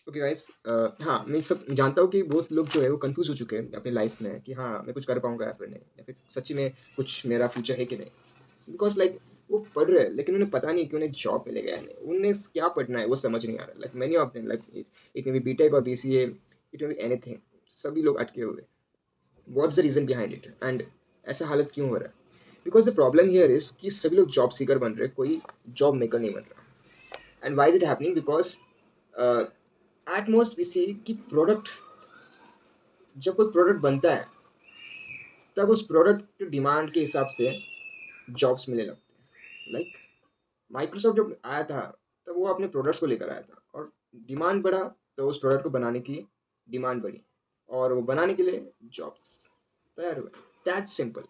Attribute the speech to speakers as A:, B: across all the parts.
A: Okay guys, हाँ, मैं सब जानता हूँ कि बहुत लोग जो है वो कन्फ्यूज़ हो चुके हैं अपनी लाइफ़ में कि हाँ, मैं कुछ कर पाऊँगा या फिर नहीं, या फिर सच्ची में कुछ मेरा फ्यूचर है कि नहीं। बिकॉज़ लाइक वो पढ़ रहे हैं लेकिन उन्हें पता नहीं कि उन्हें जॉब मिलेगा या नहीं। उन्हें क्या पढ़ना है वो समझ नहीं आ रहा है। Like many of them, like it it may be BTech और BCA, it may be anything. सभी लोग अटके हुए हैं। What's the reason behind it and ऐसा हालत क्यों हो रहा है? Because the problem here is कि सभी लोग जॉब सीकर बन रहे हैं, कोई जॉब मेकर नहीं बन रहा। And why is it happening? Because at most we see कि प्रोडक्ट, जब कोई प्रोडक्ट बनता है तब उस प्रोडक्ट डिमांड के हिसाब से जॉब्स मिलने लगते हैं। लाइक माइक्रोसॉफ्ट जब आया था तब वो अपने प्रोडक्ट्स को लेकर आया था और डिमांड बढ़ा तो उस प्रोडक्ट को बनाने की डिमांड बढ़ी और वो बनाने के लिए जॉब्स तैयार हुए। That's simple.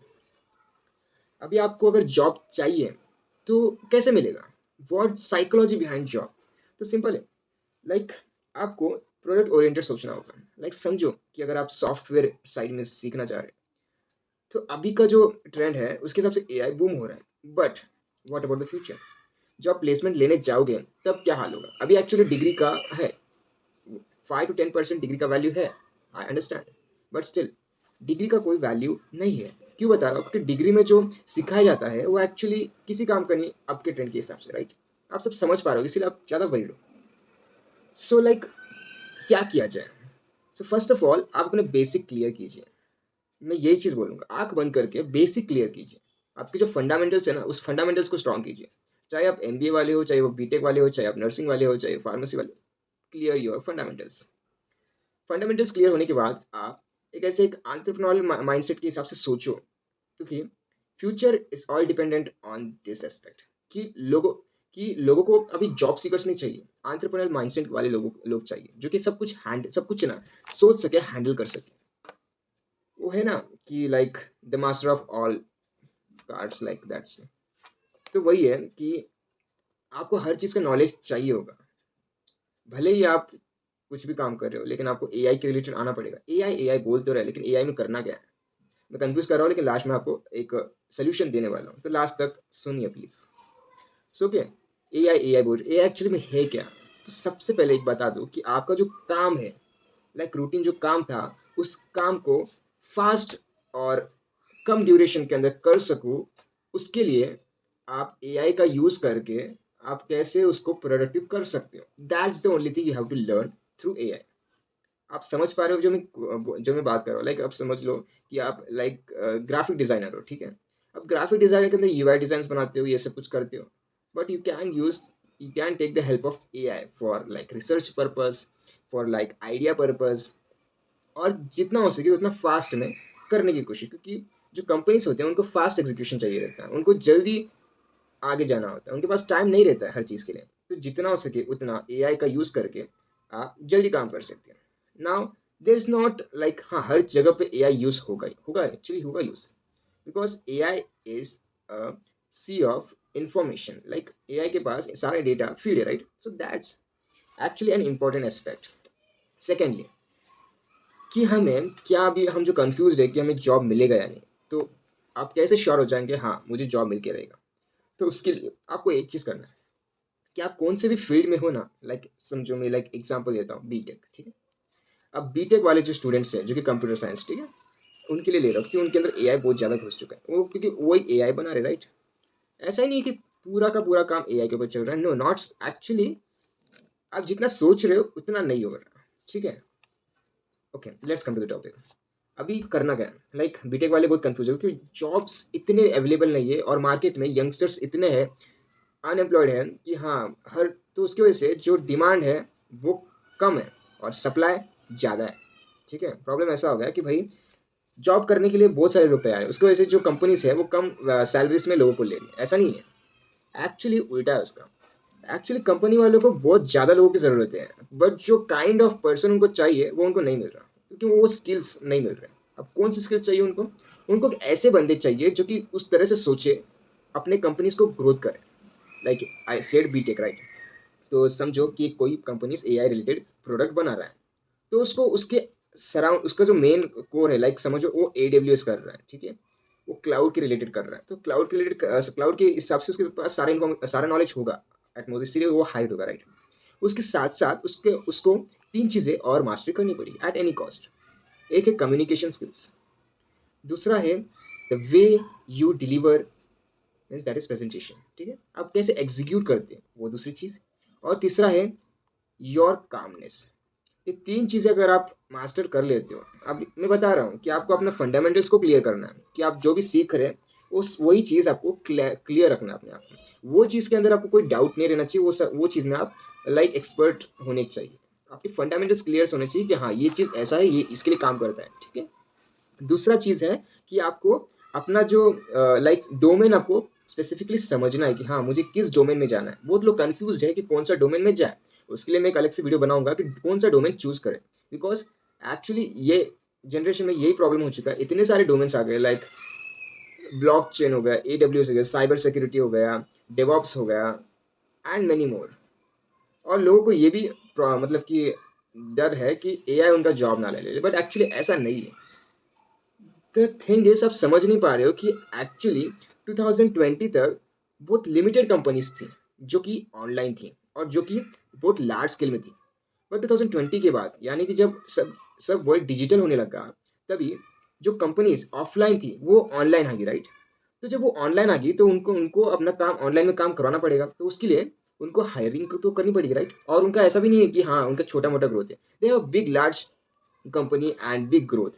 A: अभी आपको अगर जॉब चाहिए तो कैसे मिलेगा? What psychology behind job? तो सिंपल है। लाइक आपको प्रोडक्ट ओरिएंटेड सोचना होगा। लाइक समझो कि अगर आप सॉफ्टवेयर साइड में सीखना चाह रहे हैं तो अभी का जो ट्रेंड है उसके हिसाब से एआई बूम हो रहा है। But what about the future? जब आप प्लेसमेंट लेने जाओगे तब क्या हाल होगा? अभी एक्चुअली डिग्री का है, 5 to 10% डिग्री का वैल्यू है, I understand, but still degree का कोई वैल्यू नहीं है। क्यों बता रहा हूँ? क्योंकि डिग्री में जो सिखाया जाता है वो एक्चुअली किसी काम का नहीं, आपके ट्रेंड के हिसाब से, राइट? आप सब समझ पा रहे हो, इसीलिए आप ज़्यादा वरीड हो। सो लाइक क्या किया जाए? सो फर्स्ट ऑफ ऑल आप अपने बेसिक क्लियर कीजिए। मैं यही चीज़ बोलूँगा, आँख बंद करके बेसिक क्लियर कीजिए। आपके जो फंडामेंटल्स है ना, उस फंडामेंटल्स को स्ट्रॉन्ग कीजिए। चाहे आप एमबीए वाले हो, चाहे वो बीटेक वाले हो, चाहे आप नर्सिंग वाले हो, चाहे फार्मेसी वाले हो, clear your fundamentals. Fundamentals clear होने के बाद आप एक एंटरप्रेन्योरियल माइंडसेट के हिसाब से सोचो, क्योंकि future is all dependent on this aspect कि लोगों को अभी जॉब सीकर्स नहीं चाहिए, एंटरप्रेन्योरियल माइंडसेट वाले लोग चाहिए, जो कि सब कुछ ना सोच सके, हैंडल कर सके। वो है ना कि like the master of all cards, like that's. तो वही है कि आपको हर चीज़ का नॉलेज चाहिए होगा। भले ही आप कुछ भी काम कर रहे हो लेकिन आपको एआई के रिलेटेड आना पड़ेगा। एआई एआई बोल तो रहा है लेकिन एआई में करना क्या है? मैं कन्फ्यूज़ कर रहा हूँ लेकिन लास्ट में आपको एक सॉल्यूशन देने वाला हूँ। तो लास्ट तक सुनिए please. So okay, AI AI बोल एआई एक्चुअली में है क्या? तो सबसे पहले एक बता दूँ कि आपका जो काम है, लाइक रूटीन जो काम था, उस काम को फ़ास्ट और कम ड्यूरेशन के अंदर कर सकूँ, उसके लिए आप एआई का यूज़ करके आप कैसे उसको प्रोडक्टिव कर सकते हो। That's the only thing you have to learn through AI. आप समझ पा रहे हो जो मैं बात कर रहा हूँ? लाइक आप समझ लो कि आप लाइक ग्राफ़िक डिज़ाइनर हो, ठीक है? अब ग्राफ़िक डिज़ाइनर के अंदर यूआई डिज़ाइन्स बनाते हो, ये सब कुछ करते हो। But you can take the help of AI for like research purpose, for like idea purpose, और जितना हो सके उतना फ़ास्ट में करने की कोशिश, क्योंकि जो कंपनीज़ होते हैं उनको फ़ास्ट एग्ज़ीक्यूशन चाहिए रहता है। उनको जल्दी आगे जाना होता है। उनके पास टाइम नहीं रहता है हर चीज़ के लिए। तो जितना हो सके उतना एआई का यूज़ करके आप जल्दी काम कर सकते हैं। Now there is not like हाँ, हर जगह पे एआई यूज़ होगा ही, होगा एक्चुअली होगा use. Because AI is a sea of information. Like AI के पास सारे डेटा फीड है, right? So that's actually an important aspect. Secondly, कि हमें क्या अभी हम जो कन्फ्यूज़्ड है कि हमें जॉब मिलेगा या नहीं, तो आप कैसे श्योर हो जाएँगे हाँ, मुझे जॉब मिल के रहेगा? तो उसके लिए आपको एक चीज़ करना है कि आप कौन से भी फ़ील्ड में हो ना, लाइक समझो मैं लाइक एग्ज़ाम्पल देता हूँ बीटेक, ठीक है? अब बीटेक वाले जो स्टूडेंट्स हैं, जो कि कंप्यूटर साइंस, ठीक है? उनके लिए ले रहा हूँ क्योंकि उनके अंदर एआई बहुत ज़्यादा घुस चुका है। वो क्योंकि वही एआई बना रहे, राइट? ऐसा ही नहीं है कि पूरा का पूरा काम एआई के ऊपर चल रहा है। नो, नॉट एक्चुअली, आप जितना सोच रहे हो उतना नहीं हो रहा, ठीक है? Okay, let's come to the topic. अभी करना क्या है? लाइक बीटेक वाले बहुत कन्फ्यूज़ है क्योंकि जॉब्स इतने अवेलेबल नहीं है और मार्केट में यंगस्टर्स इतने हैं, अनएम्प्लॉयड है कि हाँ, हर तो उसकी वजह से जो डिमांड है वो कम है और सप्लाई ज़्यादा है, ठीक है? प्रॉब्लम ऐसा हो गया कि भाई जॉब करने के लिए बहुत सारे लोग तैयार हैं, उसकी वजह से जो कंपनीज़ है वो कम सैलरीज़ में लोगों को ले रही है। ऐसा नहीं है, एक्चुअली उल्टा है उसका। एक्चुअली कंपनी वालों को बहुत ज़्यादा लोगों की ज़रूरत है, बट जो काइंड ऑफ पर्सन उनको चाहिए वो उनको नहीं मिल रहा, क्योंकि वो स्किल्स नहीं मिल रहे। अब कौन सी स्किल्स चाहिए उनको? उनको ऐसे बंदे चाहिए जो कि उस तरह से सोचे, अपने कंपनीज़ को ग्रोथ करें। Like I said BTech, right? तो समझो कि कोई कंपनीज़ एआई रिलेटेड प्रोडक्ट बना रहा है, तो उसको उसके सराउंड उसका जो मेन कोर है, लाइक समझो वो एडब्ल्यूएस कर रहा है, ठीक है? वो क्लाउड के रिलेटेड कर रहा है, तो क्लाउड के रिलेटेड क्लाउड के हिसाब से उसके पास सारा नॉलेज होगा एट मोस्ट, इसीलिए वो हाइड होगा, राइट? उसके साथ साथ उसको 3 चीज़ें और मास्टर करनी पड़ेगी एट एनी कॉस्ट। एक है कम्युनिकेशन स्किल्स, दूसरा है the way you deliver, means that is presentation, ठीक है, आप कैसे एग्जीक्यूट करते हैं वो दूसरी चीज़, और तीसरा है योर कामनेस। ये 3 चीज़ें अगर आप मास्टर कर लेते हो, अब मैं बता रहा हूँ कि आपको अपने फंडामेंटल्स को क्लियर करना है, कि आप जो भी सीख रहे हैं उस वही चीज़ आपको क्लियर रखना है अपने आप में। वो चीज़ के अंदर आपको कोई डाउट नहीं रहना चाहिए, वो चीज़ में आप लाइक एक्सपर्ट होने चाहिए। आपके फंडामेंटल्स क्लियर होने चाहिए कि हाँ ये चीज़ ऐसा है, ये इसके लिए काम करता है, ठीक है। दूसरा चीज़ है कि आपको अपना जो लाइक डोमेन आपको स्पेसिफिकली समझना है कि हाँ मुझे किस डोमेन में जाना है। बहुत लोग कंफ्यूज है कि कौन सा डोमेन में जाए, उसके लिए मैं एक अलग से वीडियो बनाऊंगा कि कौन सा डोमेन चूज करें। बिकॉज एक्चुअली ये जनरेशन में यही प्रॉब्लम हो चुका है, इतने सारे डोमेन्स आ गए, लाइक ब्लॉक चेन हो गया, AWS हो गया, साइबर सिक्योरिटी हो गया, डेवॉप्स हो गया, एंड मेनी मोर। और लोगों को ये भी मतलब कि डर है कि AI उनका जॉब ना ले ले, बट एक्चुअली ऐसा नहीं है। द थिंग इज, आप समझ नहीं पा रहे हो कि एक्चुअली 2020 तक बहुत लिमिटेड कंपनीज थी जो कि ऑनलाइन थी और जो कि बहुत लार्ज स्केल में थी। बट 2020 के बाद, यानी कि जब सब सब वर्ल्ड डिजिटल होने लगा, तभी जो कंपनीज ऑफलाइन थी वो ऑनलाइन आ गई, राइट। तो जब वो ऑनलाइन आ गई तो उनको उनको अपना काम ऑनलाइन में काम करवाना पड़ेगा, तो उसके लिए उनको हायरिंग तो करनी पड़ेगी, राइट। और उनका ऐसा भी नहीं है कि हाँ उनका छोटा मोटा ग्रोथ है, they have big large company and big growth,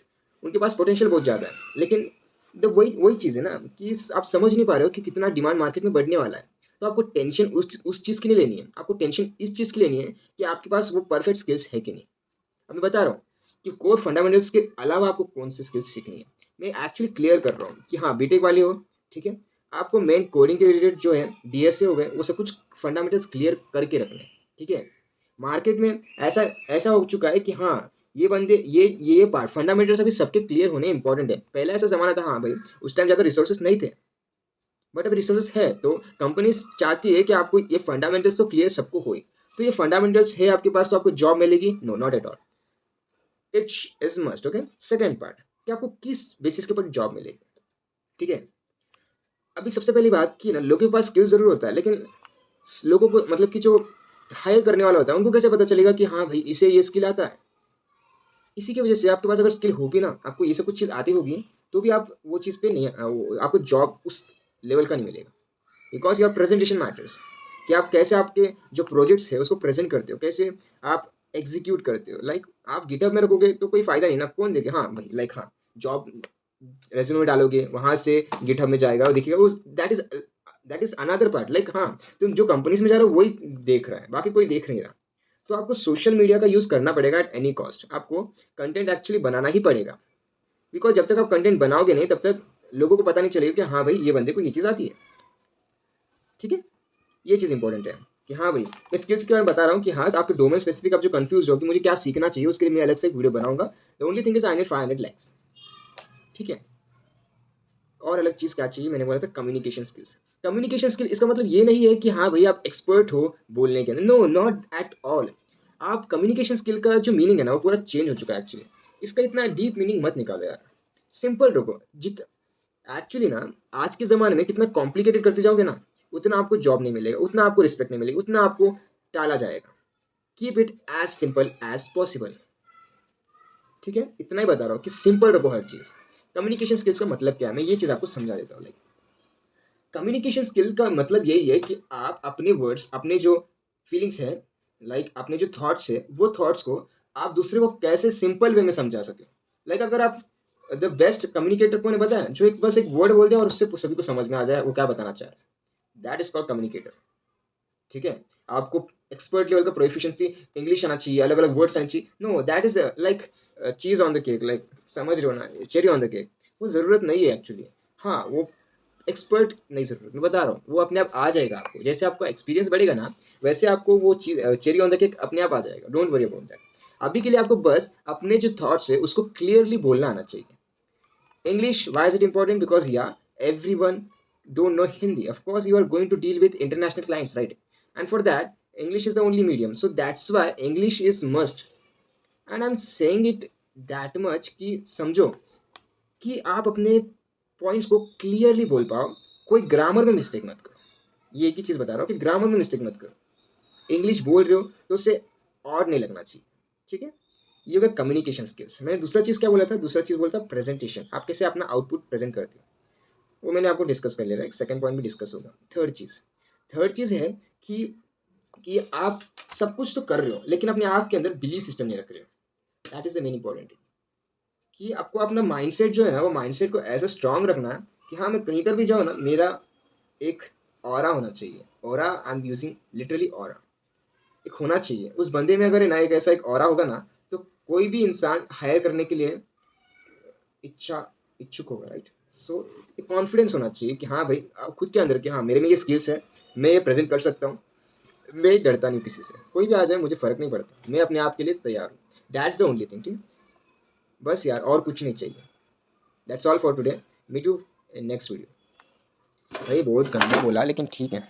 A: उनके पास पोटेंशियल बहुत ज़्यादा है। लेकिन द वही वही चीज़ है ना कि आप समझ नहीं पा रहे हो कि कितना डिमांड मार्केट में बढ़ने वाला है। तो आपको टेंशन उस चीज़ की नहीं लेनी है, आपको टेंशन इस चीज़ की लेनी है कि आपके पास वो परफेक्ट स्किल्स है कि नहीं। अब मैं बता रहा हूँ कि कोर फंडामेंटल्स के अलावा आपको कौन सी स्किल्स सीखनी है। मैं एक्चुअली क्लियर कर रहा हूँ कि हाँ बीटेक वाले हो, ठीक है, आपको मेन कोडिंग के रिलेटेड जो है DSA हो गए, वो सब कुछ फंडामेंटल्स क्लियर करके रखने हैं, ठीक है। मार्केट में ऐसा ऐसा हो चुका है कि हाँ ये बंदे ये पार्ट फंडामेंटल्स अभी सबके क्लियर होने इंपॉर्टेंट है। पहले ऐसा जमाना था, हाँ भाई उस टाइम ज़्यादा रिसोर्सेस नहीं थे, बट अब रिसोर्सेस है, तो कंपनीज चाहती है कि आपको ये फंडामेंटल्स तो क्लियर सबको होए। तो ये फंडामेंटल्स है आपके पास तो आपको जॉब मिलेगी, no not at all, it is must, okay. Second part, कि आपको किस बेसिस के ऊपर जॉब मिलेगी, ठीक है। अभी सबसे पहली बात कि ना लोगों के पास स्किल जरूर होता है, लेकिन लोगों को मतलब कि जो हायर करने वाला होता है उनको कैसे पता चलेगा कि हाँ भाई इसे ये स्किल आता है। इसी की वजह से आपके पास अगर स्किल होगी ना, आपको ये सब कुछ चीज़ आती होगी, तो भी आप वो चीज़ पे नहीं आपको जॉब उस लेवल का नहीं मिलेगा। बिकॉज योर प्रेजेंटेशन मैटर्स, कि आप कैसे आपके जो प्रोजेक्ट्स है उसको प्रेजेंट करते हो, कैसे आप एग्जीक्यूट करते हो। लाइक आप गिटहब में रखोगे तो कोई फायदा नहीं ना, कौन देखे, हाँ भाई लाइक हाँ जॉब रेज्यूमे में डालोगे, वहां से गिटहब में जाएगा और देखिएगा वो, that is another part, like हाँ तुम जो कंपनीज में जा रहे हो वही देख रहा है, बाकी कोई देख नहीं रहा। तो आपको सोशल मीडिया का यूज करना पड़ेगा एट एनी कॉस्ट, आपको कंटेंट एक्चुअली बनाना ही पड़ेगा। बिकॉज जब तक आप कंटेंट बनाओगे नहीं तब तक लोगों को पता नहीं चलेगा कि हाँ भाई ये बंदे को ये चीज़ आती है, ठीक है। ये चीज़ इंपॉर्टेंट है कि हाँ भाई मैं स्किल्स के बारे में बता रहा हूँ कि हाँ तो आपके डोमेन स्पेसिफिक आप जो कंफ्यूज हो कि मुझे क्या सीखना चाहिए, उसके लिए मैं अलग से एक वीडियो बनाऊंगा। The only thing is I need 500 likes, ठीक है। और अलग चीज़ क्या चाहिए, मैंने बोला था कम्युनिकेशन स्किल्स। कम्युनिकेशन स्किल इसका मतलब ये नहीं है कि हाँ भाई आप एक्सपर्ट हो बोलने के अंदर, नो नॉट एट ऑल। आप कम्युनिकेशन स्किल का जो मीनिंग है ना वो पूरा चेंज हो चुका है एक्चुअली। इसका इतना डीप मीनिंग मत निकालो यार, सिंपल रखो। जित एक्चुअली ना आज के ज़माने में कितना कॉम्प्लिकेटेड करते जाओगे ना, उतना आपको जॉब नहीं मिलेगा, उतना आपको रिस्पेक्ट नहीं मिलेगी, उतना आपको टाला जाएगा। Keep it as simple as possible, ठीक है। इतना ही बता रहा हूँ कि सिंपल रखो हर चीज़। कम्युनिकेशन स्किल्स का मतलब क्या है, मैं ये चीज़ आपको समझा देता हूँ। लाइक कम्युनिकेशन स्किल का मतलब यही है कि आप अपने वर्ड्स, अपने जो फीलिंग्स है, लाइक अपने जो थॉट्स है, वो थॉट्स को आप दूसरे को कैसे सिंपल वे में समझा सके। लाइक अगर आप द बेस्ट कम्युनिकेटर कौन है पता है, जो एक बस एक वर्ड बोल दे और उससे सभी को समझ में आ जाए वो क्या बताना चाह रहा है, दैट इज कॉल्ड कम्युनिकेटर, ठीक है। आपको एक्सपर्ट लेवल का प्रोफिशिएंसी इंग्लिश आना चाहिए, अलग अलग वर्ड्स आना चाहिए, नो दैट इज लाइक चीज ऑन द केक, लाइक समझ रहे हो ना, चेरी ऑन द केक, वो ज़रूरत नहीं है एक्चुअली। हाँ वो एक्सपर्ट नहीं ज़रूरत, मैं बता रहा हूँ वो अपने आप आ जाएगा आपको, जैसे आपका एक्सपीरियंस बढ़ेगा ना वैसे आपको वो चीज़ चेरी ऑन द केक अपने आप आ जाएगा, डोंट वरी अबाउट दैट। अभी के लिए आपको बस अपने जो थॉट्स है उसको क्लियरली बोलना आना चाहिए। English, why is it important? Because yeah, everyone don't know Hindi. Of course, you are going to deal with international clients, right? And for that, English is the only medium. So that's why English is must. And I'm saying it that much कि समझो कि आप अपने points को clearly बोल पाओ, कोई grammar में मिस्टेक मत करो। ये एक ही चीज़ बता रहा हूँ कि ग्रामर में मिस्टेक मत करो। इंग्लिश बोल रहे हो तो उससे और नहीं लगना चाहिए, ठीक है? ये हो गया कम्युनिकेशन स्किल्स। मैंने दूसरा चीज़ क्या बोला था? दूसरा चीज़ बोला था प्रेजेंटेशन। आप कैसे अपना आउटपुट प्रेज़ेंट करते हो, वो मैंने आपको डिस्कस कर लिया, राइट? सेकंड पॉइंट भी डिस्कस होगा। थर्ड चीज़ है कि आप सब कुछ तो कर रहे हो, लेकिन अपने आप के अंदर बिलीफ सिस्टम नहीं रख रहे हो। That is the main important thing, कि आपको अपना माइंडसेट जो है ना, वो माइंडसेट को ऐसा स्ट्रॉन्ग रखना है कि हाँ, मैं कहीं पर भी जाऊँ ना, मेरा एक ऑरा होना चाहिए। Aura, I am using literally aura. एक होना चाहिए। उस बंदे में अगर है ना एक ऐसा एक ऑरा होगा ना, तो कोई भी इंसान हायर करने के लिए इच्छा इच्छुक होगा, राइट? सो एक कॉन्फिडेंस होना चाहिए कि हाँ भाई, खुद के अंदर कि हाँ, मेरे में ये स्किल्स है, मैं ये प्रेज़ेंट कर सकता हूँ। मैं डरता नहीं हूँ किसी से। कोई भी आ जाए मुझे फ़र्क नहीं पड़ता। मैं अपने आप के लिए तैयार हूँ। दैट्स द ओनली थिंग, ठीक है? बस यार, और कुछ नहीं चाहिए। That's all for today. Meet you in next video. भाई बहुत गंदा बोला, लेकिन ठीक है।